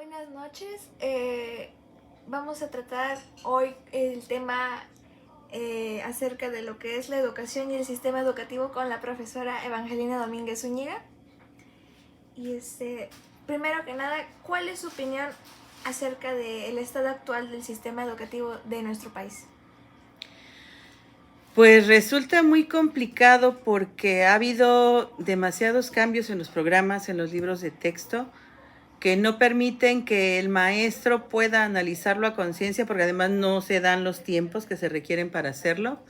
Buenas noches. Vamos a tratar hoy el tema acerca de lo que es la educación y el sistema educativo con la profesora Evangelina Domínguez Zúñiga. Y primero que nada, ¿cuál es su opinión acerca del estado actual del sistema educativo de nuestro país? Pues resulta muy complicado porque ha habido demasiados cambios en los programas, en los libros de texto, que no permiten que el maestro pueda analizarlo a conciencia, porque además no se dan los tiempos que se requieren para hacerlo.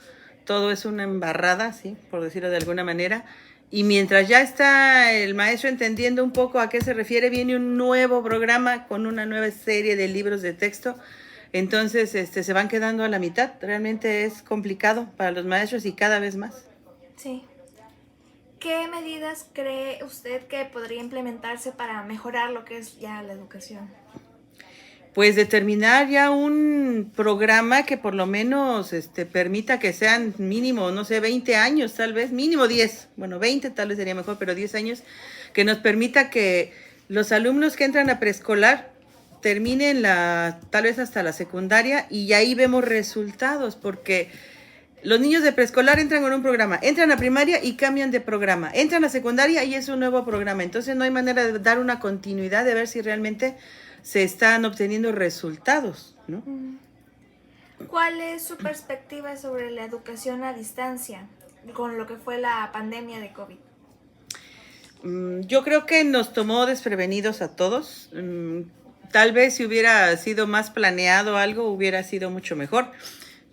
Todo es una embarrada, ¿sí? Por decirlo de alguna manera. Y mientras ya está el maestro entendiendo un poco a qué se refiere, viene un nuevo programa con una nueva serie de libros de texto. Entonces, se van quedando a la mitad. Realmente es complicado para los maestros y cada vez más. Sí. ¿Qué medidas cree usted que podría implementarse para mejorar lo que es ya la educación? Pues determinar ya un programa que por lo menos permita que sean mínimo, no sé, 20 años, tal vez, mínimo 10, bueno, 20 tal vez sería mejor, pero 10 años, que nos permita que los alumnos que entran a preescolar terminen tal vez hasta la secundaria y ahí vemos resultados, porque los niños de preescolar entran con un programa, entran a primaria y cambian de programa, entran a secundaria y es un nuevo programa. Entonces no hay manera de dar una continuidad, de ver si realmente se están obteniendo resultados, ¿no? ¿Cuál es su perspectiva sobre la educación a distancia con lo que fue la pandemia de COVID? Yo creo que nos tomó desprevenidos a todos. Tal vez si hubiera sido más planeado algo, hubiera sido mucho mejor.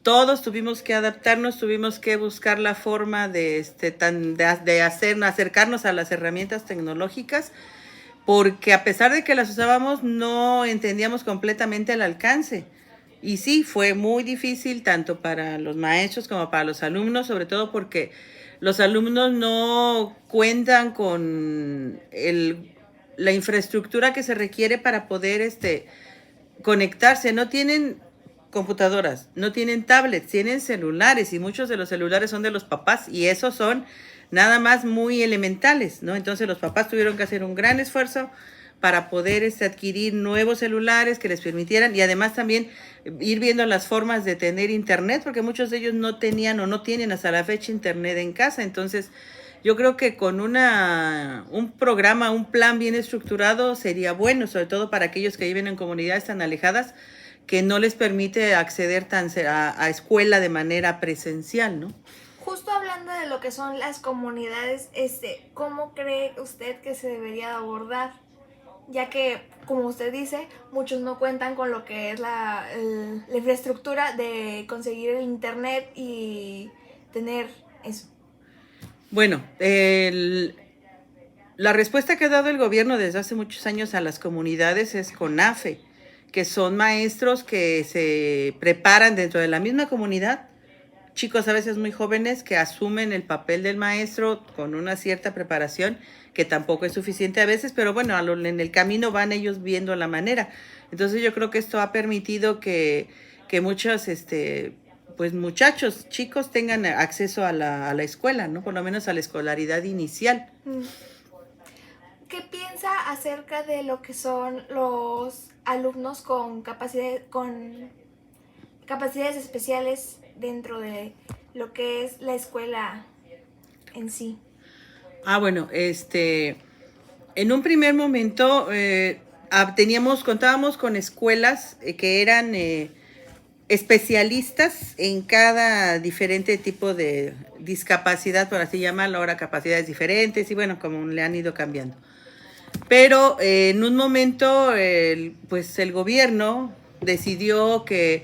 Todos tuvimos que adaptarnos, tuvimos que buscar la forma de acercarnos a las herramientas tecnológicas, porque a pesar de que las usábamos, no entendíamos completamente el alcance. Y sí, fue muy difícil tanto para los maestros como para los alumnos, sobre todo porque los alumnos no cuentan con la infraestructura que se requiere para poder conectarse. No tienen computadoras, no tienen tablets, tienen celulares y muchos de los celulares son de los papás y esos son nada más muy elementales, ¿no? Entonces los papás tuvieron que hacer un gran esfuerzo para poder adquirir nuevos celulares que les permitieran y además también ir viendo las formas de tener internet, porque muchos de ellos no tenían o no tienen hasta la fecha internet en casa. Entonces yo creo que con un programa, un plan bien estructurado sería bueno, sobre todo para aquellos que viven en comunidades tan alejadas que no les permite acceder a escuela de manera presencial, ¿no? Justo hablando de lo que son las comunidades, ¿cómo cree usted que se debería abordar? Ya que, como usted dice, muchos no cuentan con lo que es la infraestructura de conseguir el internet y tener eso. Bueno, la respuesta que ha dado el gobierno desde hace muchos años a las comunidades es CONAFE, que son maestros que se preparan dentro de la misma comunidad, chicos a veces muy jóvenes que asumen el papel del maestro con una cierta preparación, que tampoco es suficiente a veces, pero bueno, en el camino van ellos viendo la manera. Entonces yo creo que esto ha permitido que muchos pues muchachos, chicos tengan acceso a la escuela, ¿no? Por lo menos a la escolaridad inicial. ¿Qué piensa acerca de lo que son los alumnos con capacidades especiales dentro de lo que es la escuela en sí? Bueno, en un primer momento contábamos con escuelas que eran especialistas en cada diferente tipo de discapacidad, por así llamarlo, ahora capacidades diferentes y bueno, como le han ido cambiando. Pero en un momento, pues el gobierno decidió que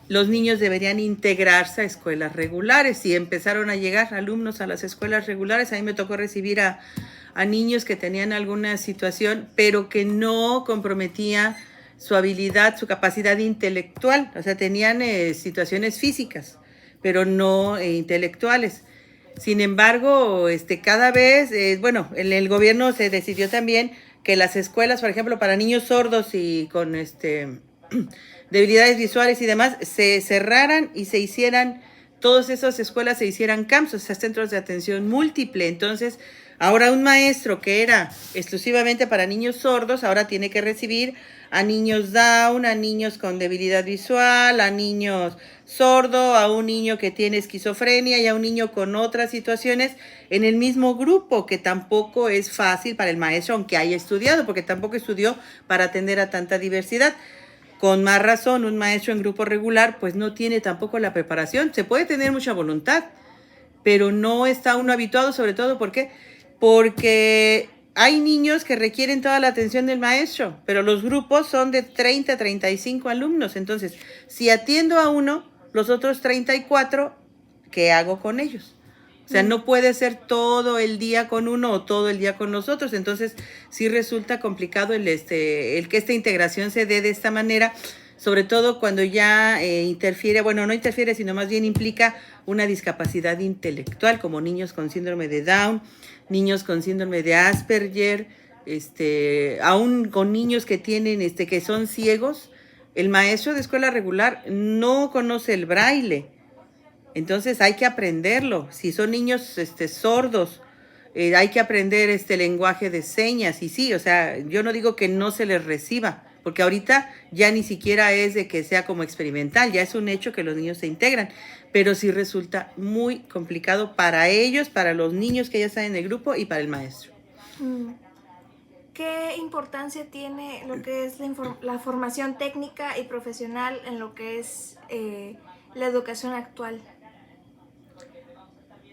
los niños deberían integrarse a escuelas regulares y empezaron a llegar alumnos a las escuelas regulares. A mí me tocó recibir a niños que tenían alguna situación, pero que no comprometía su habilidad, su capacidad intelectual. O sea, tenían situaciones físicas, pero no intelectuales. Sin embargo, cada vez, bueno, el gobierno se decidió también que las escuelas, por ejemplo, para niños sordos y con debilidades visuales y demás, se cerraran y se hicieran, todas esas escuelas se hicieran CAMS, o sea, centros de atención múltiple. Entonces, Ahora un maestro que era exclusivamente para niños sordos, ahora tiene que recibir a niños Down, a niños con debilidad visual, a niños sordo, a un niño que tiene esquizofrenia y a un niño con otras situaciones en el mismo grupo, que tampoco es fácil para el maestro, aunque haya estudiado, porque tampoco estudió para atender a tanta diversidad. Con más razón, un maestro en grupo regular pues no tiene tampoco la preparación. Se puede tener mucha voluntad, pero no está uno habituado, sobre todo porque hay niños que requieren toda la atención del maestro, pero los grupos son de 30 a 35 alumnos. Entonces, si atiendo a uno, los otros 34, ¿qué hago con ellos? O sea, no puede ser todo el día con uno o todo el día con los otros. Entonces, sí resulta complicado el que esta integración se dé de esta manera, sobre todo cuando ya interfiere, bueno, no interfiere, sino más bien implica una discapacidad intelectual, como niños con síndrome de Down, niños con síndrome de Asperger, aún con niños que tienen, que son ciegos. El maestro de escuela regular no conoce el braille, entonces hay que aprenderlo. Si son niños sordos, hay que aprender lenguaje de señas. Y sí, o sea, yo no digo que no se les reciba, porque ahorita ya ni siquiera es de que sea como experimental, ya es un hecho que los niños se integran, pero sí resulta muy complicado para ellos, para los niños que ya están en el grupo y para el maestro. ¿Qué importancia tiene lo que es la formación técnica y profesional en lo que es la educación actual?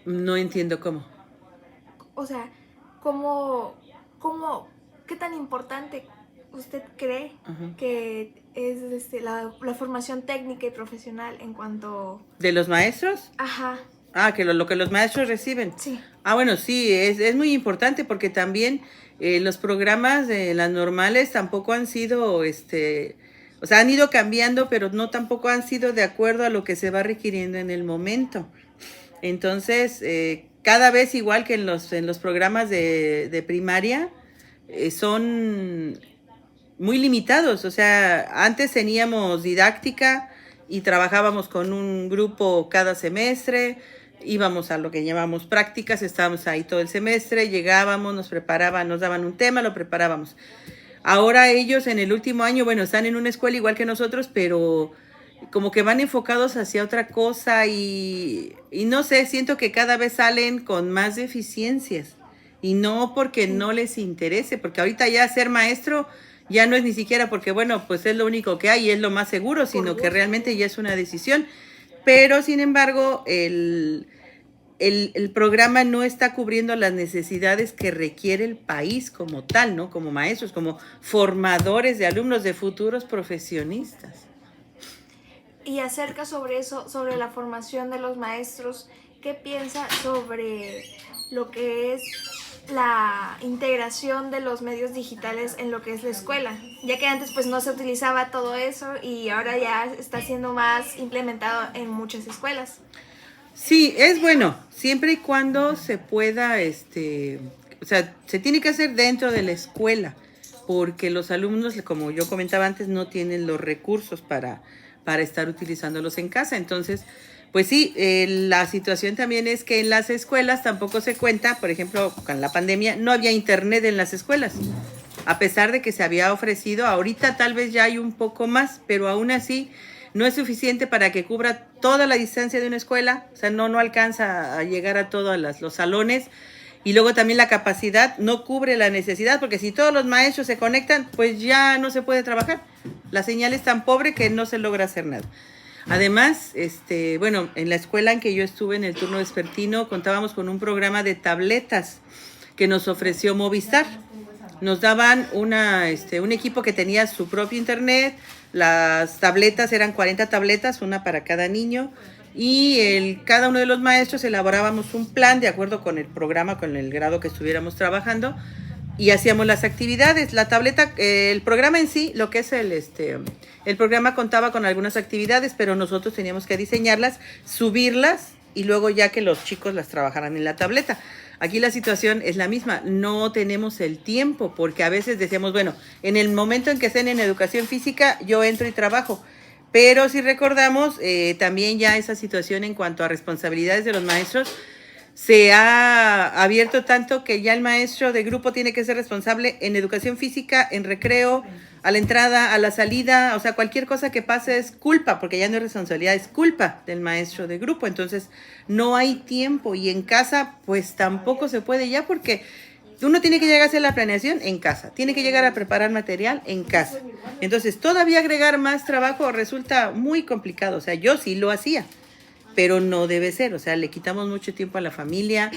No entiendo cómo. O sea, ¿qué tan importante usted cree que es la formación técnica y profesional en cuanto... ¿De los maestros? Ajá. Que lo que los maestros reciben. Sí. Bueno, sí, es muy importante porque también los programas de las normales tampoco han sido, o sea, han ido cambiando, pero no tampoco han sido de acuerdo a lo que se va requiriendo en el momento. Entonces, cada vez igual que en los programas de primaria, son muy limitados. O sea, antes teníamos didáctica y trabajábamos con un grupo cada semestre, íbamos a lo que llamamos prácticas, estábamos ahí todo el semestre, llegábamos, nos preparaban, nos daban un tema, lo preparábamos. Ahora ellos en el último año, bueno, están en una escuela igual que nosotros, pero como que van enfocados hacia otra cosa y no sé, siento que cada vez salen con más deficiencias y no porque no les interese, porque ahorita ya ser maestro ya no es ni siquiera porque, bueno, pues es lo único que hay y es lo más seguro, sino que realmente ya es una decisión. Pero, sin embargo, el programa no está cubriendo las necesidades que requiere el país como tal, ¿no? Como maestros, como formadores de alumnos, de futuros profesionistas. Y acerca sobre eso, sobre la formación de los maestros, ¿qué piensa sobre lo que es la integración de los medios digitales en lo que es la escuela? Ya que antes pues no se utilizaba todo eso y ahora ya está siendo más implementado en muchas escuelas. Sí, es bueno, siempre y cuando se pueda, o sea, se tiene que hacer dentro de la escuela, porque los alumnos, como yo comentaba antes, no tienen los recursos para estar utilizándolos en casa. Entonces, pues sí, la situación también es que en las escuelas tampoco se cuenta, por ejemplo, con la pandemia, no había internet en las escuelas, a pesar de que se había ofrecido. Ahorita tal vez ya hay un poco más, pero aún así no es suficiente para que cubra toda la distancia de una escuela. O sea, no alcanza a llegar a todos los salones. Y luego también la capacidad no cubre la necesidad, porque si todos los maestros se conectan, pues ya no se puede trabajar. La señal es tan pobre que no se logra hacer nada. Además, bueno, en la escuela en que yo estuve en el turno vespertino, contábamos con un programa de tabletas que nos ofreció Movistar. Nos daban un equipo que tenía su propio internet. Las tabletas eran 40 tabletas, una para cada niño. Y cada uno de los maestros elaborábamos un plan de acuerdo con el programa, con el grado que estuviéramos trabajando, y hacíamos las actividades. La tableta, el programa en sí, lo que es el programa contaba con algunas actividades, pero nosotros teníamos que diseñarlas, subirlas y luego ya que los chicos las trabajaran en la tableta. Aquí la situación es la misma, no tenemos el tiempo, porque a veces decíamos, bueno, en el momento en que estén en educación física, yo entro y trabajo. Pero si recordamos, también ya esa situación en cuanto a responsabilidades de los maestros, se ha abierto tanto que ya el maestro de grupo tiene que ser responsable en educación física, en recreo, a la entrada, a la salida, o sea, cualquier cosa que pase es culpa, porque ya no es responsabilidad, es culpa del maestro de grupo. Entonces, no hay tiempo y en casa, pues tampoco se puede ya porque uno tiene que llegar a hacer la planeación en casa, tiene que llegar a preparar material en casa. Entonces, todavía agregar más trabajo resulta muy complicado, o sea, yo sí lo hacía, pero no debe ser, o sea, le quitamos mucho tiempo a la familia,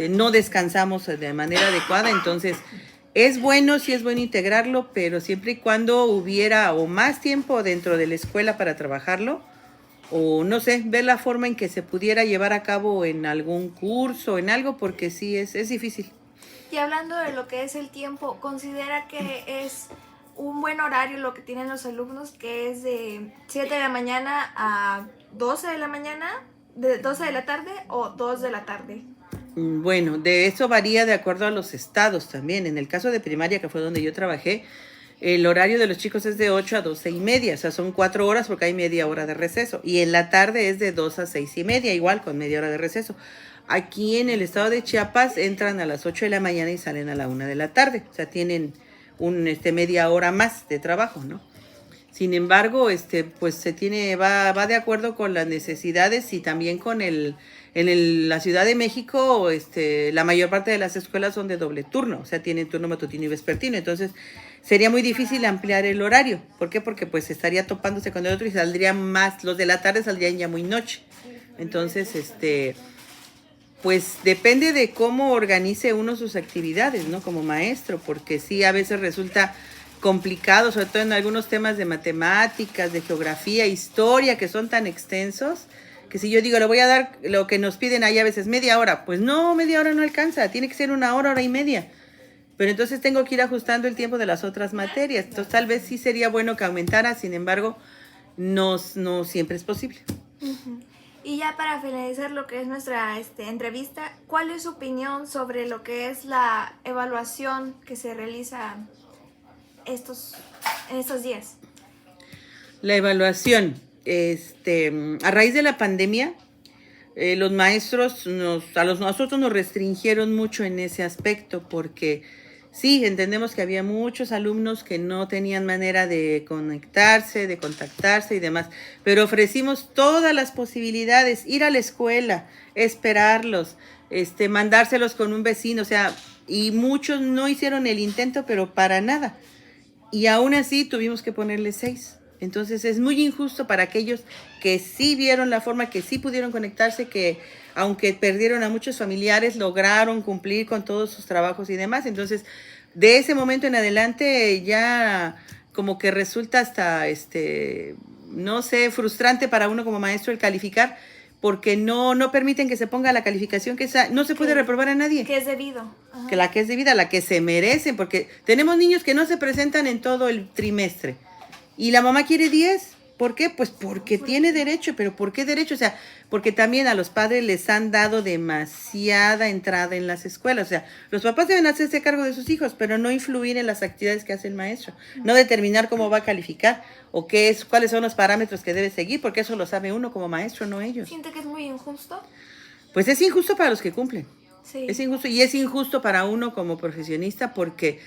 no descansamos de manera adecuada, entonces es bueno, sí es bueno integrarlo, pero siempre y cuando hubiera o más tiempo dentro de la escuela para trabajarlo, o no sé, ver la forma en que se pudiera llevar a cabo en algún curso, en algo, porque sí es difícil. Y hablando de lo que es el tiempo, ¿considera que es un buen horario lo que tienen los alumnos, que es de 7 de la mañana a 12 de la mañana, de 12 de la tarde o 2 de la tarde? Bueno, de eso varía de acuerdo a los estados también. En el caso de primaria, que fue donde yo trabajé, el horario de los chicos es de 8 a 12 y media, o sea, son 4 horas porque hay media hora de receso. Y en la tarde es de 2 a 6 y media, igual con media hora de receso. Aquí en el estado de Chiapas entran a las 8 de la mañana y salen a la 1 de la tarde, o sea, tienen media hora más de trabajo, ¿no? Sin embargo, pues va de acuerdo con las necesidades y también con la Ciudad de México, la mayor parte de las escuelas son de doble turno, o sea, tienen turno matutino y vespertino, entonces sería muy difícil ampliar el horario. ¿Por qué? Porque pues estaría topándose con el otro y saldrían más, los de la tarde saldrían ya muy noche. Entonces, pues depende de cómo organice uno sus actividades, ¿no? Como maestro, porque sí, a veces resulta complicado, sobre todo en algunos temas de matemáticas, de geografía, historia, que son tan extensos, que si yo digo, le voy a dar lo que nos piden ahí a veces media hora, pues no, media hora no alcanza, tiene que ser 1 hora, hora y media. Pero entonces tengo que ir ajustando el tiempo de las otras materias. Entonces tal vez sí sería bueno que aumentara, sin embargo, no siempre es posible. Uh-huh. Y ya para finalizar lo que es nuestra entrevista, ¿cuál es su opinión sobre lo que es la evaluación que se realiza en estos días? La evaluación, a raíz de la pandemia, los maestros nosotros nos restringieron mucho en ese aspecto porque sí, entendemos que había muchos alumnos que no tenían manera de conectarse, de contactarse y demás, pero ofrecimos todas las posibilidades, ir a la escuela, esperarlos, mandárselos con un vecino, o sea, y muchos no hicieron el intento, pero para nada. Y aún así tuvimos que ponerle 6. Entonces es muy injusto para aquellos que sí vieron la forma, que sí pudieron conectarse, que aunque perdieron a muchos familiares, lograron cumplir con todos sus trabajos y demás. Entonces, de ese momento en adelante ya como que resulta hasta, no sé, frustrante para uno como maestro el calificar, porque no permiten que se ponga la calificación que no se puede reprobar a nadie. Que es debido. Ajá. Que es debida, la que se merecen, porque tenemos niños que no se presentan en todo el trimestre. Y la mamá quiere 10. ¿Por qué? Pues porque tiene derecho. ¿Pero por qué derecho? O sea, porque también a los padres les han dado demasiada entrada en las escuelas. O sea, los papás deben hacerse cargo de sus hijos, pero no influir en las actividades que hace el maestro. No determinar cómo va a calificar o cuáles son los parámetros que debe seguir, porque eso lo sabe uno como maestro, no ellos. ¿Siente que es muy injusto? Pues es injusto para los que cumplen. Sí. Es injusto, y es injusto para uno como profesionista porque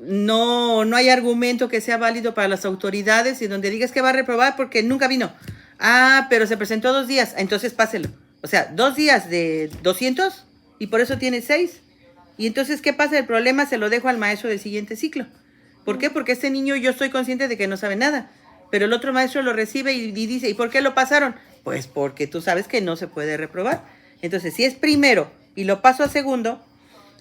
no hay argumento que sea válido para las autoridades y donde digas que va a reprobar porque nunca vino. Ah, pero se presentó 2 días, entonces páselo. O sea, 2 días de 200 y por eso tiene 6. Y entonces, ¿qué pasa? El problema se lo dejo al maestro del siguiente ciclo. ¿Por qué? Porque este niño yo estoy consciente de que no sabe nada, pero el otro maestro lo recibe y dice, ¿y por qué lo pasaron? Pues porque tú sabes que no se puede reprobar. Entonces, si es primero y lo paso a segundo,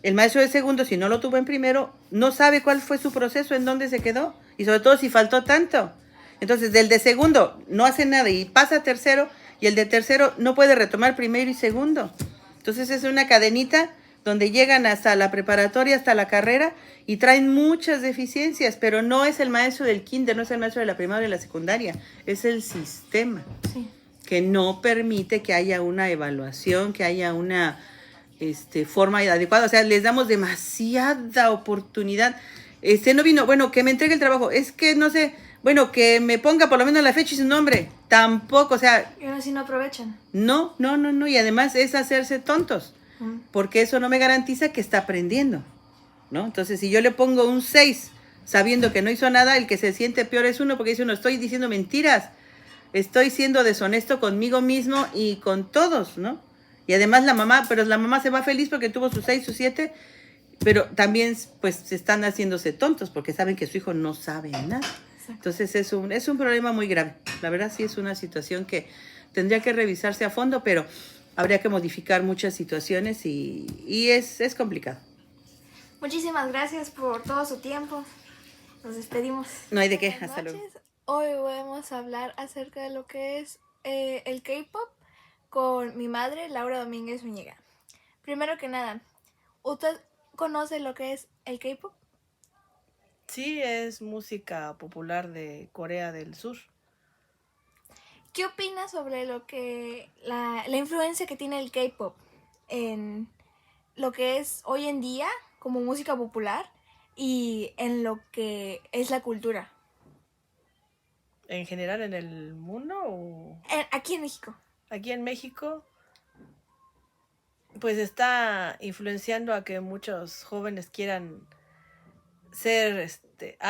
el maestro de segundo, si no lo tuvo en primero, no sabe cuál fue su proceso, en dónde se quedó, y sobre todo si faltó tanto. Entonces, del de segundo no hace nada y pasa a tercero, y el de tercero no puede retomar primero y segundo. Entonces, es una cadenita donde llegan hasta la preparatoria, hasta la carrera, y traen muchas deficiencias, pero no es el maestro del kinder, no es el maestro de la primaria y la secundaria, es el sistema. Sí. Que no permite que haya una evaluación, que haya una forma adecuada. O sea, les damos demasiada oportunidad. No vino, bueno, que me entregue el trabajo. Es que no sé, Bueno, que me ponga por lo menos la fecha y su nombre. Tampoco, o sea, Y aún así no aprovechan. no, no, no, no. Y además es hacerse tontos, porque eso no me garantiza que está aprendiendo, ¿no? Entonces, si yo le pongo un 6 sabiendo que no hizo nada, el que se siente peor es uno, porque dice uno, estoy diciendo mentiras, estoy siendo deshonesto conmigo mismo y con todos, ¿no? Y además la mamá, pero la mamá se va feliz porque tuvo sus 6, sus 7, pero también pues se están haciéndose tontos porque saben que su hijo no sabe nada. Entonces es un problema muy grave. La verdad sí es una situación que tendría que revisarse a fondo, pero habría que modificar muchas situaciones y es complicado. Muchísimas gracias por todo su tiempo. Nos despedimos. No hay de qué, Buenas hasta luego. noches. Hoy vamos a hablar acerca de lo que es el K-pop con mi madre, Laura Domínguez Zúñiga. Primero que nada, ¿usted conoce lo que es el K-pop? Sí, es música popular de Corea del Sur. ¿Qué opina sobre lo que la influencia que tiene el K-pop en lo que es hoy en día como música popular y en lo que es la cultura? ¿En general en el mundo o Aquí en México. aquí en México? Pues está influenciando a que muchos jóvenes quieran ser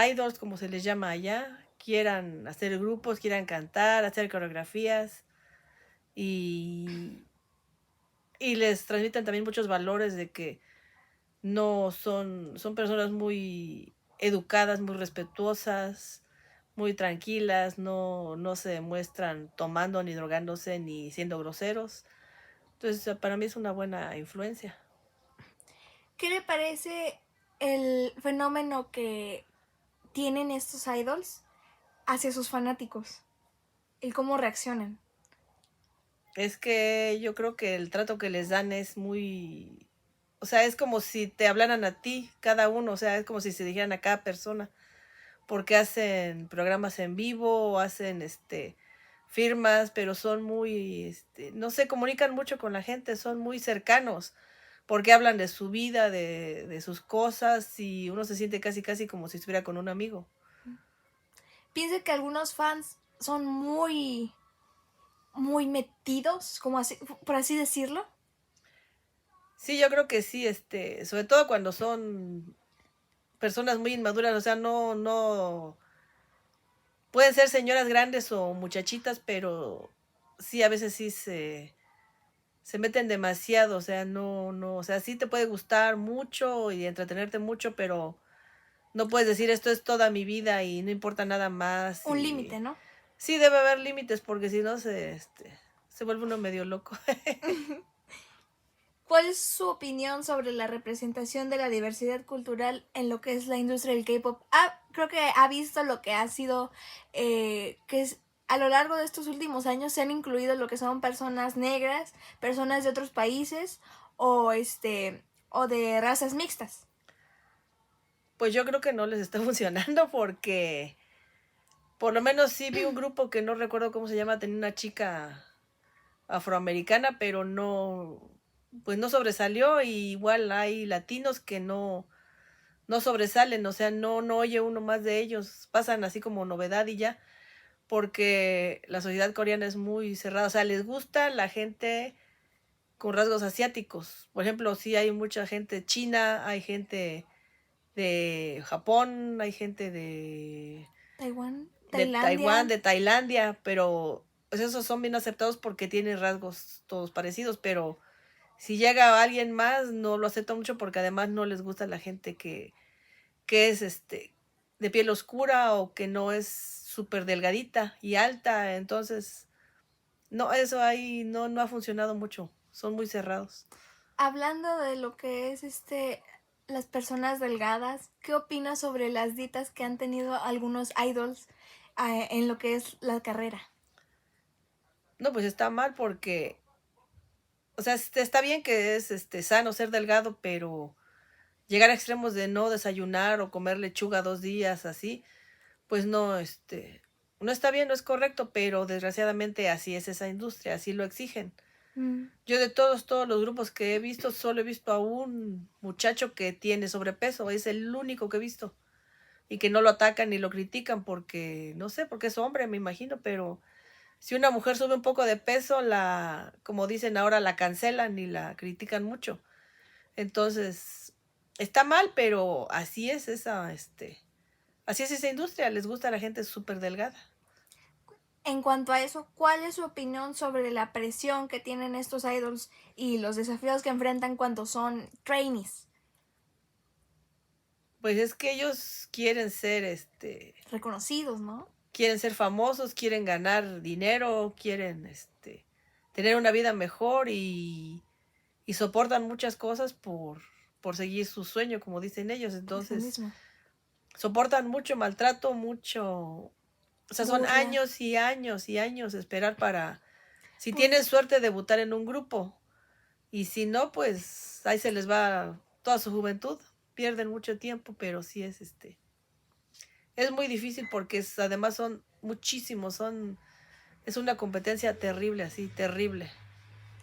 idols, como se les llama allá, quieran hacer grupos, quieran cantar, hacer coreografías y, y les transmiten también muchos valores de que no son personas muy educadas, muy respetuosas, muy tranquilas, no se muestran tomando ni drogándose ni siendo groseros. Entonces, para mí es una buena influencia. ¿Qué le parece el fenómeno que tienen estos idols hacia sus fanáticos? El cómo reaccionan. Es que yo creo que el trato que les dan es muy... O sea, es como si te hablaran a ti, cada uno, o sea, es como si se dijeran a cada persona, porque hacen programas en vivo, hacen firmas, pero son muy, no se comunican mucho con la gente, son muy cercanos, porque hablan de su vida, de sus cosas, y uno se siente casi casi como si estuviera con un amigo. Pienso que algunos fans son muy metidos, como así, por así decirlo. Sí, yo creo que sí, sobre todo cuando son personas muy inmaduras, o sea, no, pueden ser señoras grandes o muchachitas, pero sí, a veces sí se meten demasiado, o sea, no, o sea, sí te puede gustar mucho y entretenerte mucho, pero no puedes decir esto es toda mi vida y no importa nada más. Un límite, ¿no? Sí, debe haber límites porque si no se vuelve uno medio loco. ¿Cuál es su opinión sobre la representación de la diversidad cultural en lo que es la industria del K-pop? Creo que ha visto lo que ha sido, que es, a lo largo de estos últimos años se han incluido lo que son personas negras, personas de otros países o o de razas mixtas. Pues yo creo que no les está funcionando porque por lo menos sí vi un grupo que no recuerdo cómo se llama, tenía una chica afroamericana, pero no, pues no sobresalió, y igual hay latinos que no sobresalen, o sea, no oye uno más de ellos, pasan así como novedad y ya, porque la sociedad coreana es muy cerrada, o sea, les gusta la gente con rasgos asiáticos. Por ejemplo, sí hay mucha gente china, hay gente de Japón, hay gente Taiwán, de Tailandia. Taiwán, de Tailandia, pero pues esos son bien aceptados porque tienen rasgos todos parecidos, pero si llega alguien más no lo acepta mucho porque además no les gusta la gente que es de piel oscura o que no es súper delgadita y alta, entonces no, eso ahí no ha funcionado mucho, son muy cerrados. Hablando de lo que es las personas delgadas, ¿qué opinas sobre las dietas que han tenido algunos idols en lo que es la carrera? No, pues está mal porque, o sea, está bien que es sano ser delgado, pero llegar a extremos de no desayunar o comer lechuga 2 días así, pues no, no está bien, no es correcto, pero desgraciadamente así es esa industria, así lo exigen. Mm. Yo de todos los grupos que he visto, solo he visto a un muchacho que tiene sobrepeso, es el único que he visto. y que no lo atacan ni lo critican porque, no sé, porque es hombre, me imagino, pero si una mujer sube un poco de peso, como dicen ahora, la cancelan y la critican mucho. Entonces, está mal, pero así es esa industria, les gusta a la gente súper delgada. En cuanto a eso, ¿cuál es su opinión sobre la presión que tienen estos idols y los desafíos que enfrentan cuando son trainees? Pues es que ellos quieren ser, Reconocidos, ¿no? quieren ser famosos, quieren ganar dinero, quieren, tener una vida mejor y soportan muchas cosas por seguir su sueño, como dicen ellos. Eso Entonces, mismo. soportan mucho maltrato, mucho, o sea, son Burla. años y años y años de esperar para, si Pues- tienen suerte, debutar en un grupo. Y si no, pues ahí se les va toda su juventud. Pierden mucho tiempo, pero sí es muy difícil porque además son muchísimos, es una competencia terrible, así, terrible.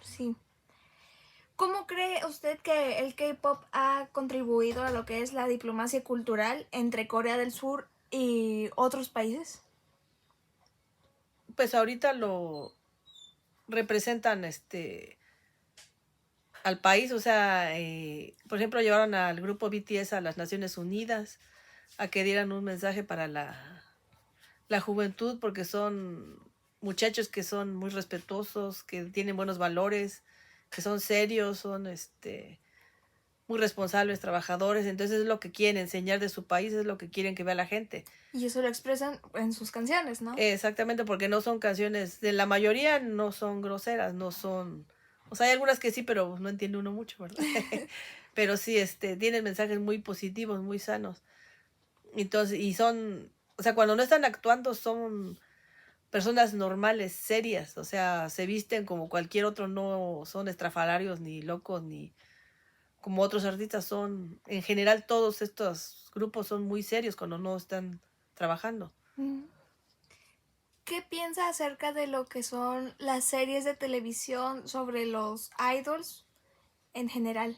Sí. ¿Cómo cree usted que el K-pop ha contribuido a lo que es la diplomacia cultural entre Corea del Sur y otros países? Pues ahorita lo representan al país, o sea, por ejemplo, llevaron al grupo BTS a las Naciones Unidas a que dieran un mensaje para la juventud, porque son muchachos que son muy respetuosos, que tienen buenos valores, que son serios, son muy responsables, trabajadores. Entonces es lo que quieren enseñar de su país, es lo que quieren que vea la gente. Y eso lo expresan en sus canciones, ¿no? Exactamente, porque no son canciones, de la mayoría no son groseras, no son, o sea, hay algunas que sí, pero no entiende uno mucho, ¿verdad? Pero sí, tienen mensajes muy positivos, muy sanos. Entonces, y son, o sea, cuando no están actuando son personas normales, serias, o sea, se visten como cualquier otro, no son estrafalarios ni locos ni como otros artistas son, en general todos estos grupos son muy serios cuando no están trabajando. Mm. ¿Qué piensa acerca de lo que son las series de televisión sobre los idols en general?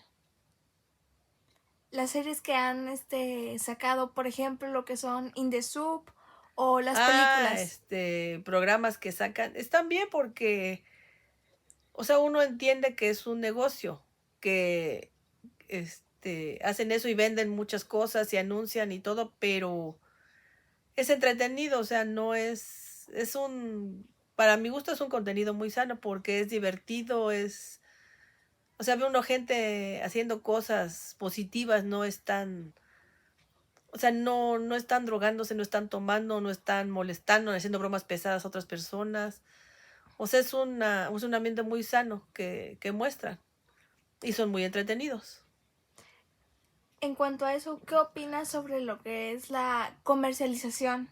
Las series que han sacado, por ejemplo, lo que son In the Soup o las películas. Programas que sacan, están bien porque, o sea, uno entiende que es un negocio, que hacen eso y venden muchas cosas y anuncian y todo, pero es entretenido, o sea, no para mi gusto es un contenido muy sano porque es divertido, o sea, ve uno gente haciendo cosas positivas, no están, o sea, no están drogándose, no están tomando, no están molestando, haciendo bromas pesadas a otras personas. O sea, es un ambiente muy sano que muestran y son muy entretenidos. En cuanto a eso, ¿qué opinas sobre lo que es la comercialización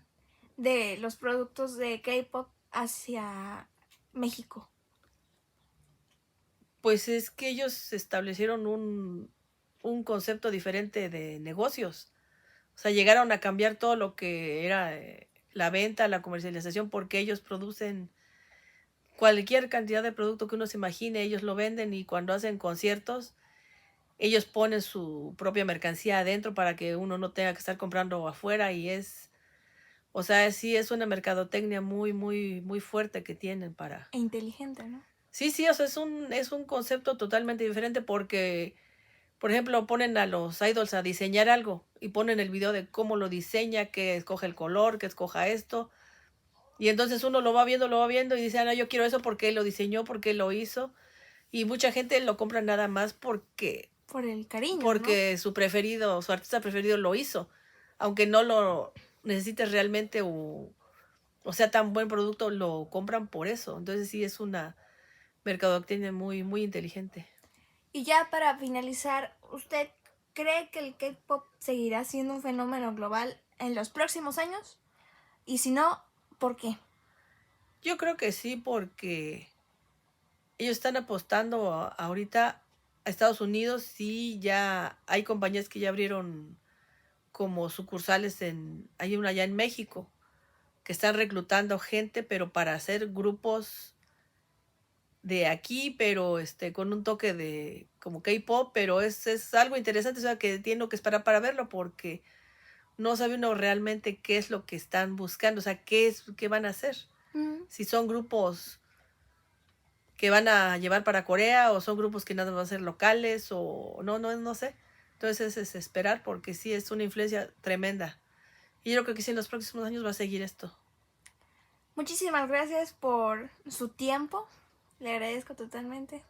de los productos de K-pop hacia México? Pues es que ellos establecieron un concepto diferente de negocios. O sea, llegaron a cambiar todo lo que era la venta, la comercialización, porque ellos producen cualquier cantidad de producto que uno se imagine, ellos lo venden y cuando hacen conciertos, ellos ponen su propia mercancía adentro para que uno no tenga que estar comprando afuera o sea, sí es una mercadotecnia muy, muy, muy fuerte que tienen para... E inteligente, ¿no? Sí, sí, o sea, es un concepto totalmente diferente porque, por ejemplo, ponen a los idols a diseñar algo y ponen el video de cómo lo diseña, que escoge el color, que escoja esto. Y entonces uno lo va viendo y dice, ah, no, yo quiero eso porque él lo diseñó, porque él lo hizo. Y mucha gente lo compra nada más Por el cariño, ¿no? porque su artista preferido lo hizo. Aunque no lo necesites realmente o sea tan buen producto, lo compran por eso. Entonces sí es una mercadotecnia muy, muy inteligente. Y ya para finalizar, ¿usted cree que el K-pop seguirá siendo un fenómeno global en los próximos años? Y si no, ¿por qué? Yo creo que sí, porque ellos están apostando ahorita a Estados Unidos. Sí, ya hay compañías que ya abrieron como sucursales hay una allá en México, que están reclutando gente, pero para hacer grupos de aquí, pero con un toque de como K-pop, pero es algo interesante, o sea, que tengo que esperar para verlo, porque no sabe uno realmente qué es lo que están buscando, o sea, qué van a hacer. Si son grupos que van a llevar para Corea o son grupos que nada van a ser locales o no sé. Entonces es esperar porque sí es una influencia tremenda. Y yo creo que sí en los próximos años va a seguir esto. Muchísimas gracias por su tiempo. Le agradezco totalmente.